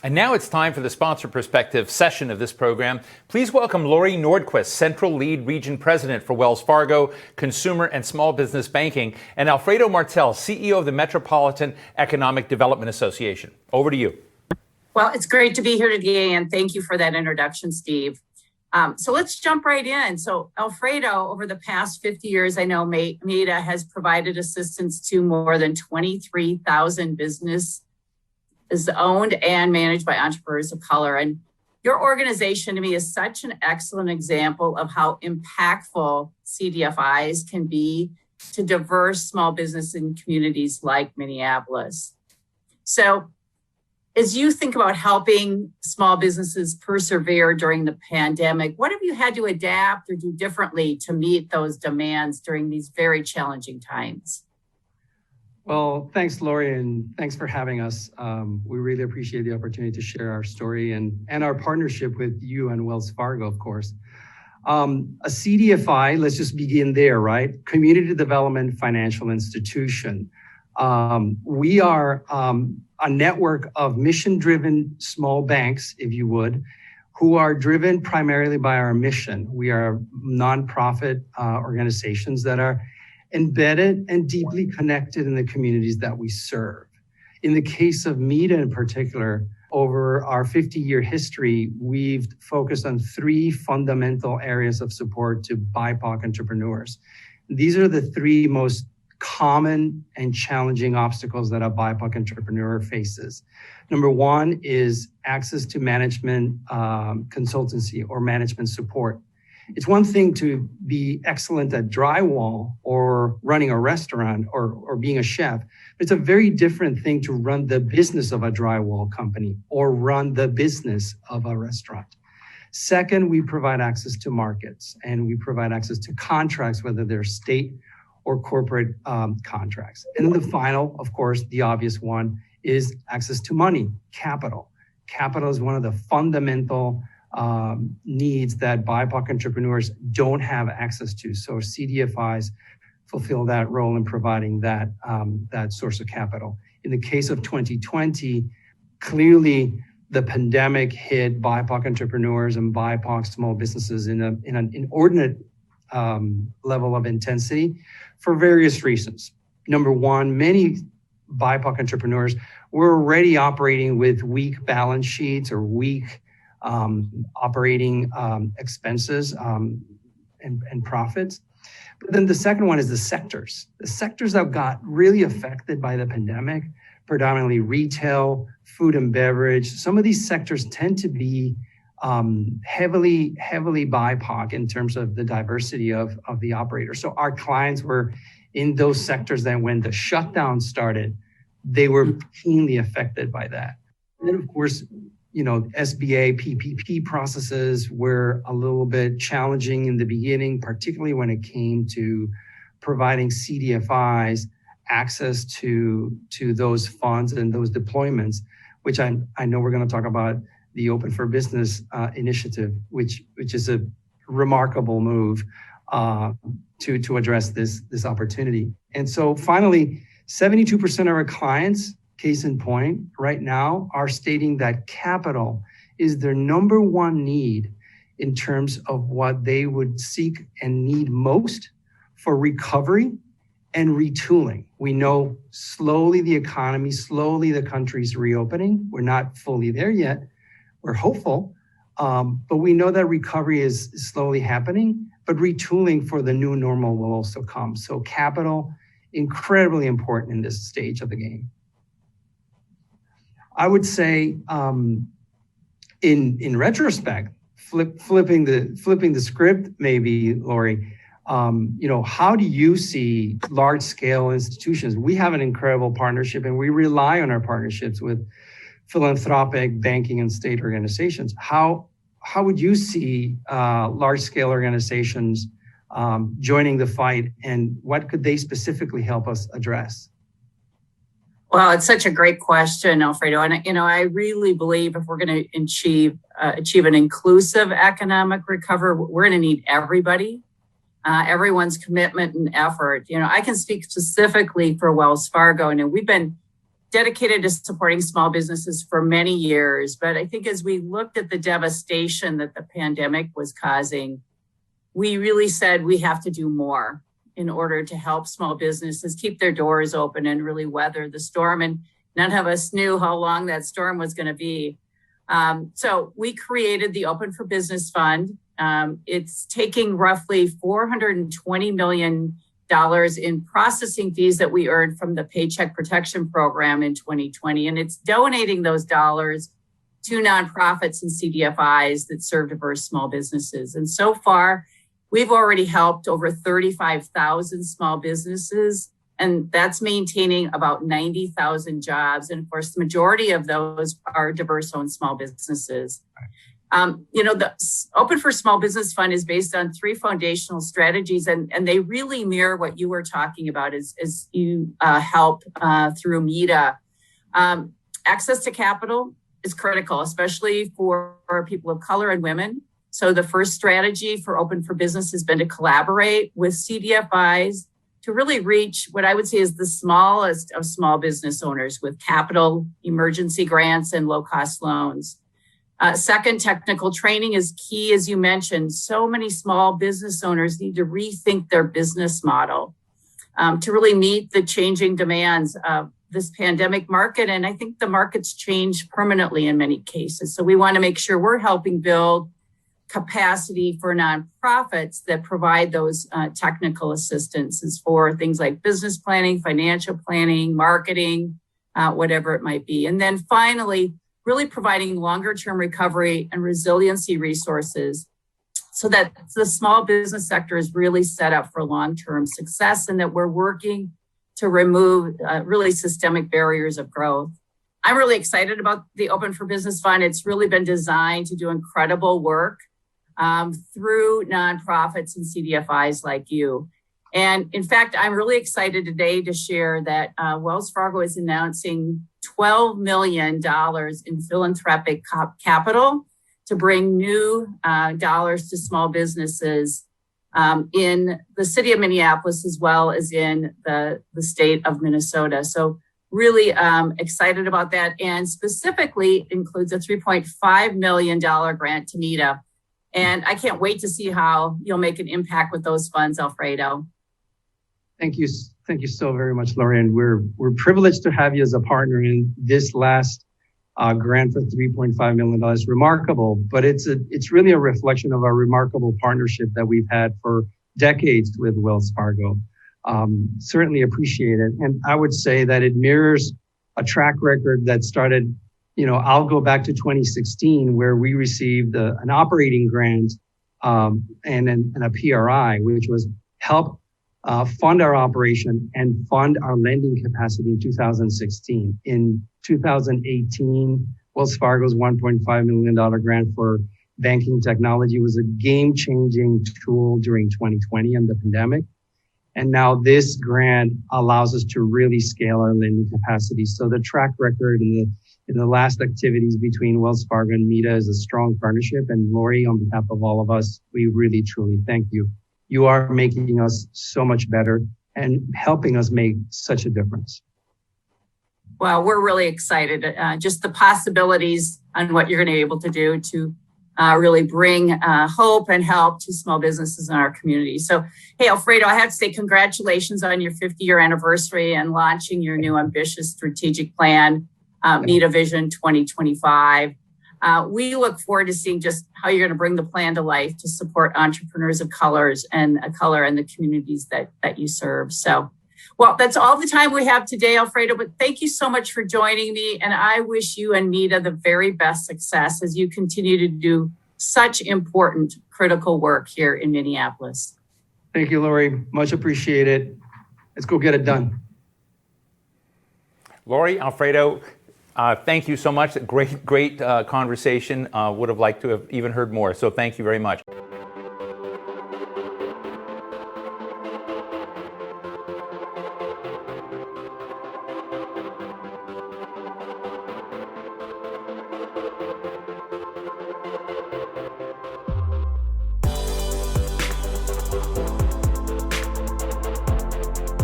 And now it's time for the Sponsor Perspective session of this program. Please welcome Lori Nordquist, Central Lead Region President for Wells Fargo, Consumer and Small Business Banking, and Alfredo Martel, CEO of the Metropolitan Economic Development Association. Over to you. Well, it's great to be here today, and thank you for that introduction, Steve. So let's jump right in. So Alfredo, over the past 50 years, I know MEDA has provided assistance to more than 23,000 businesses owned and managed by entrepreneurs of color. And your organization to me is such an excellent example of how impactful CDFIs can be to diverse small business in communities like Minneapolis. So as you think about helping small businesses persevere during the pandemic, what have you had to adapt or do differently to meet those demands during these very challenging times? Well, thanks, Lori, and thanks for having us. We really appreciate the opportunity to share our story and our partnership with you and Wells Fargo, of course. A CDFI, let's just begin there, right? Community Development Financial Institution. We are a network of mission-driven small banks, if you would, who are driven primarily by our mission. We are nonprofit organizations that are embedded and deeply connected in the communities that we serve. In the case of MEDA in particular, over our 50-year history, we've focused on three fundamental areas of support to BIPOC entrepreneurs. These are the three most common and challenging obstacles that a BIPOC entrepreneur faces. Number one is access to management consultancy or management support. It's one thing to be excellent at drywall or running a restaurant or being a chef. It's a very different thing to run the business of a drywall company or run the business of a restaurant. Second, we provide access to markets and we provide access to contracts, whether they're state or corporate contracts. And then the final, of course, the obvious one is access to money, capital. Capital is one of the fundamental needs that BIPOC entrepreneurs don't have access to. So CDFIs fulfill that role in providing that source of capital. In the case of 2020, clearly the pandemic hit BIPOC entrepreneurs and BIPOC small businesses in an inordinate level of intensity for various reasons. Number one, many BIPOC entrepreneurs were already operating with weak balance sheets or weak operating expenses and profits. But then the second one is the sectors. The sectors that got really affected by the pandemic, predominantly retail, food and beverage. Some of these sectors tend to be heavily BIPOC in terms of the diversity of the operators. So our clients were in those sectors that when the shutdown started, they were keenly affected by that. And then of course, SBA, PPP processes were a little bit challenging in the beginning, particularly when it came to providing CDFIs access to those funds and those deployments, which I know we're going to talk about the Open for Business initiative, which is a remarkable move to address this opportunity. And so finally, 72% of our clients, case in point, right now are stating that capital is their number one need in terms of what they would seek and need most for recovery and retooling. We know slowly the economy, slowly the country's reopening. We're not fully there yet. We're hopeful, but we know that recovery is slowly happening, but retooling for the new normal will also come. So capital, incredibly important in this stage of the game. I would say, in retrospect, flipping the script, maybe, Lori. How do you see large-scale institutions? We have an incredible partnership, and we rely on our partnerships with philanthropic, banking, and state organizations. How would you see large-scale organizations joining the fight, and what could they specifically help us address? Well, it's such a great question, Alfredo. And, I really believe if we're going to achieve an inclusive economic recovery, we're going to need everybody, everyone's commitment and effort. I can speak specifically for Wells Fargo, and we've been dedicated to supporting small businesses for many years. But I think as we looked at the devastation that the pandemic was causing, we really said we have to do more in order to help small businesses keep their doors open and really weather the storm. And none of us knew how long that storm was going to be. So we created the Open for Business Fund. It's taking roughly $420 million in processing fees that we earned from the Paycheck Protection Program in 2020. And it's donating those dollars to nonprofits and CDFIs that serve diverse small businesses. And so far, we've already helped over 35,000 small businesses, and that's maintaining about 90,000 jobs. And of course, the majority of those are diverse-owned small businesses. The Open for Small Business Fund is based on 3 foundational strategies, and they really mirror what you were talking about as you help through MEDA. Access to capital is critical, especially for people of color and women. So the first strategy for Open for Business has been to collaborate with CDFIs to really reach what I would say is the smallest of small business owners with capital, emergency grants, and low-cost loans. Second, technical training is key, as you mentioned. So many small business owners need to rethink their business model to really meet the changing demands of this pandemic market. And I think the market's changed permanently in many cases. So we want to make sure we're helping build capacity for nonprofits that provide those technical assistances for things like business planning, financial planning, marketing, whatever it might be. And then finally, really providing longer term recovery and resiliency resources so that the small business sector is really set up for long-term success and that we're working to remove really systemic barriers of growth. I'm really excited about the Open for Business Fund. It's really been designed to do incredible work through nonprofits and CDFIs like you. And in fact, I'm really excited today to share that Wells Fargo is announcing $12 million in philanthropic capital to bring new dollars to small businesses in the city of Minneapolis, as well as in the state of Minnesota. So really excited about that, and specifically includes a $3.5 million grant to MEDA. And I can't wait to see how you'll make an impact with those funds, Alfredo. Thank you so very much, Lori. And we're privileged to have you as a partner in this last grant for $3.5 million. Remarkable, but it's really a reflection of our remarkable partnership that we've had for decades with Wells Fargo. Certainly appreciate it. And I would say that it mirrors a track record that started, I'll go back to 2016, where we received an operating grant and a PRI, which was help fund our operation and fund our lending capacity in 2016. In 2018, Wells Fargo's $1.5 million grant for banking technology was a game-changing tool during 2020 and the pandemic. And now this grant allows us to really scale our lending capacity. So the track record in the last activities between Wells Fargo and MEDA is a strong partnership. And Lori, on behalf of all of us, we really, truly thank you. You are making us so much better and helping us make such a difference. Well, we're really excited. Just the possibilities on what you're going to be able to do to really bring hope and help to small businesses in our community. So, hey, Alfredo, I have to say congratulations on your 50-year anniversary and launching your new ambitious strategic plan, MEDA Vision 2025. We look forward to seeing just how you're going to bring the plan to life to support entrepreneurs of color and the communities that you serve. So, well, that's all the time we have today, Alfredo, but thank you so much for joining me. And I wish you and MEDA the very best success as you continue to do such important, critical work here in Minneapolis. Thank you, Lori. Much appreciated. Let's go get it done. Lori, Alfredo, thank you so much. Great conversation. Would have liked to have even heard more. So thank you very much.